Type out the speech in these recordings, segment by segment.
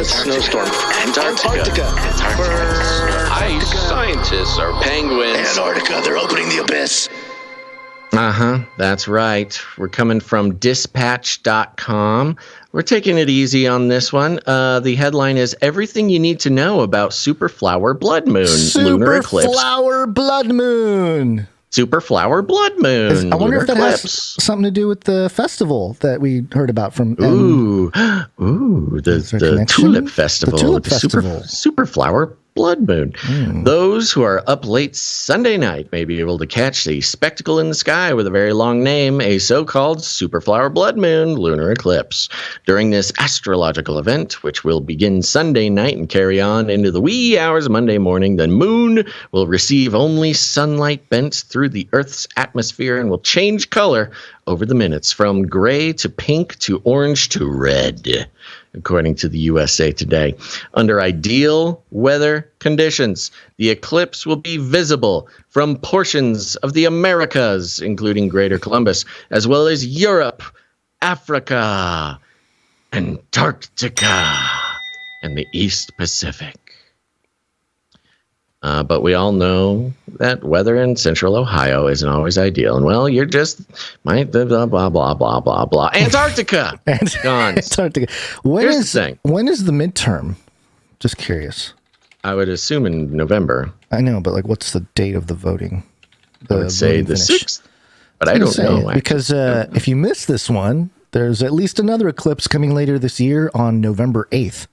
snowstorm. Antarctica. Ice scientists are penguins. Antarctica, they're opening the abyss. That's right. We're coming from dispatch.com. We're taking it easy on this one. The headline is Everything You Need to Know About Superflower Blood Moon Lunar Eclipse. Superflower blood moon. Superflower blood moon. I wonder if that eclipse. has something to do with the festival that we heard about from. The Tulip Festival. The Tulip Festival. Superflower blood moon. Those who are up late Sunday night may be able to catch the spectacle in the sky with a very long name, a so-called superflower blood moon lunar eclipse. During this astrological event, which will begin Sunday night and carry on into the wee hours of Monday morning, the moon will receive only sunlight bent through the Earth's atmosphere and will change color over the minutes from gray to pink to orange to red, according to the USA Today. Under ideal weather conditions, the eclipse will be visible from portions of the Americas, including Greater Columbus, as well as Europe, Africa, Antarctica, and the East Pacific. But we all know that weather in central Ohio isn't always ideal. And, well, you're just blah, blah, blah, blah, blah, blah. Antarctica! Gone. Antarctica. Here's the thing. When is the midterm? Just curious. I would assume in November. I know, but what's the date of the voting? I would say the 6th. But I don't know. Because if you miss this one, there's at least another eclipse coming later this year on November 8th.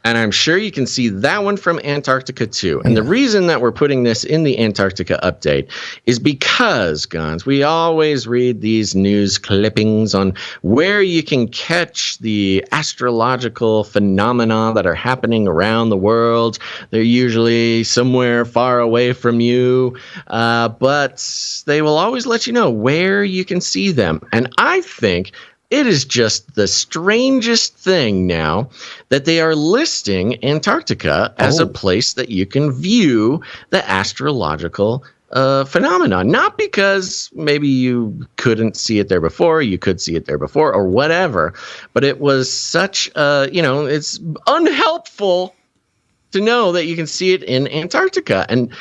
And I'm sure you can see that one from Antarctica too. And the reason that we're putting this in the Antarctica update is because, Gons, we always read these news clippings on where you can catch the astrological phenomena that are happening around the world. They're usually somewhere far away from you, but they will always let you know where you can see them. And I think it is just the strangest thing now that they are listing Antarctica as a place that you can view the astrological phenomenon. Not because maybe you couldn't see it there before, you could see it there before, or whatever, but it was such it's unhelpful to know that you can see it in Antarctica. And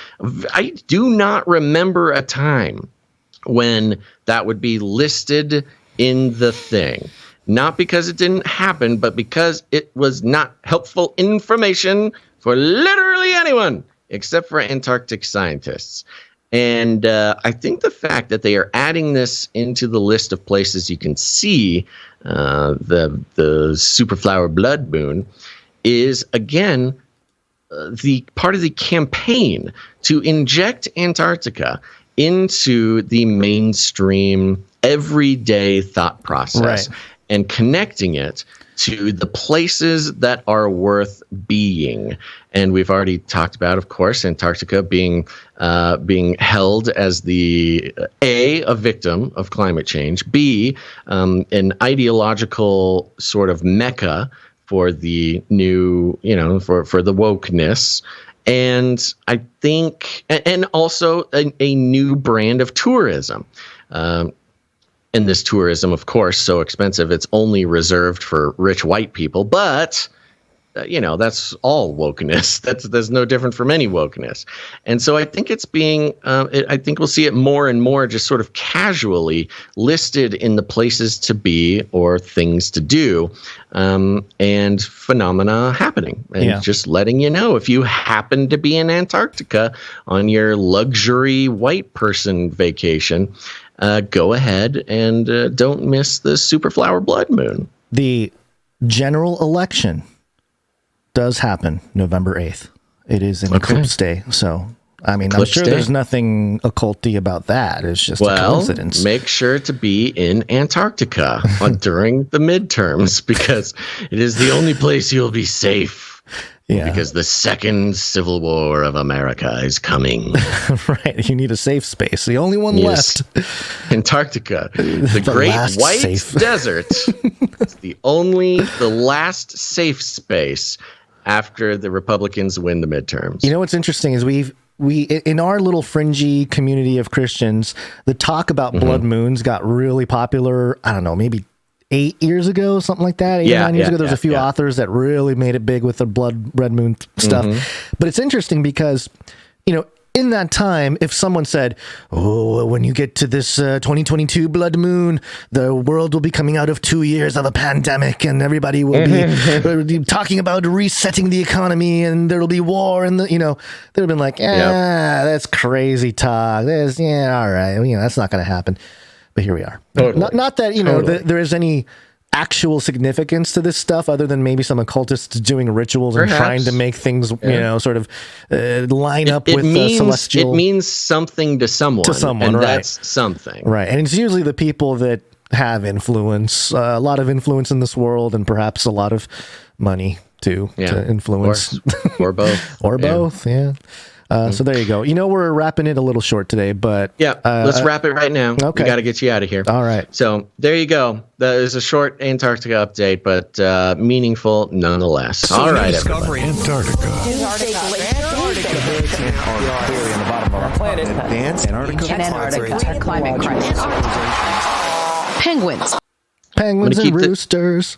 I do not remember a time when that would be listed in the thing, not because it didn't happen, but because it was not helpful information for literally anyone except for Antarctic scientists. And I think the fact that they are adding this into the list of places you can see the superflower blood moon is, again, the part of the campaign to inject Antarctica into the mainstream everyday thought process, and connecting it to the places that are worth being. And we've already talked about, of course, Antarctica being held as a victim of climate change, B, an ideological sort of mecca for the new, for the wokeness. And I think, and also a new brand of tourism. And this tourism, of course, so expensive, it's only reserved for rich white people. But, that's all wokeness. That's no different from any wokeness. And so I think it's being, I think we'll see it more and more just sort of casually listed in the places to be or things to do, and phenomena happening. And just letting you know, if you happen to be in Antarctica on your luxury white person vacation, go ahead and don't miss the superflower blood moon. The general election does happen November 8th. It is an eclipse day. So, I mean, I'm sure there's nothing occulty about that. It's just a coincidence. Make sure to be in Antarctica during the midterms, because it is the only place you'll be safe. Yeah. Because the second Civil War of America is coming. Right. You need a safe space. The only one left. Antarctica. The great white desert. It's the last safe space after the Republicans win the midterms. You know what's interesting is we in our little fringy community of Christians, the talk about blood moons got really popular, I don't know, maybe 8 years ago, something like that. 8 or 9 years ago, there was a few authors that really made it big with the red moon stuff. But it's interesting because, in that time, if someone said, "Oh, when you get to this 2022 blood moon, the world will be coming out of 2 years of a pandemic, and everybody will be talking about resetting the economy, and there will be war," and they'd have been like, that's crazy talk. All right, that's not going to happen. But here we are. Totally. Not that there is any actual significance to this stuff other than maybe some occultists doing rituals and trying to make things sort of line up with celestial. It means something to someone, and that's something, right? And it's usually the people that have influence, a lot of influence in this world, and perhaps a lot of money too to influence, or both, both. So there you go. We're wrapping it a little short today, but let's wrap it right now. Okay. We got to get you out of here. All right. So there you go. That is a short Antarctica update, but meaningful nonetheless. So all right, discovery everybody. Penguins and roosters.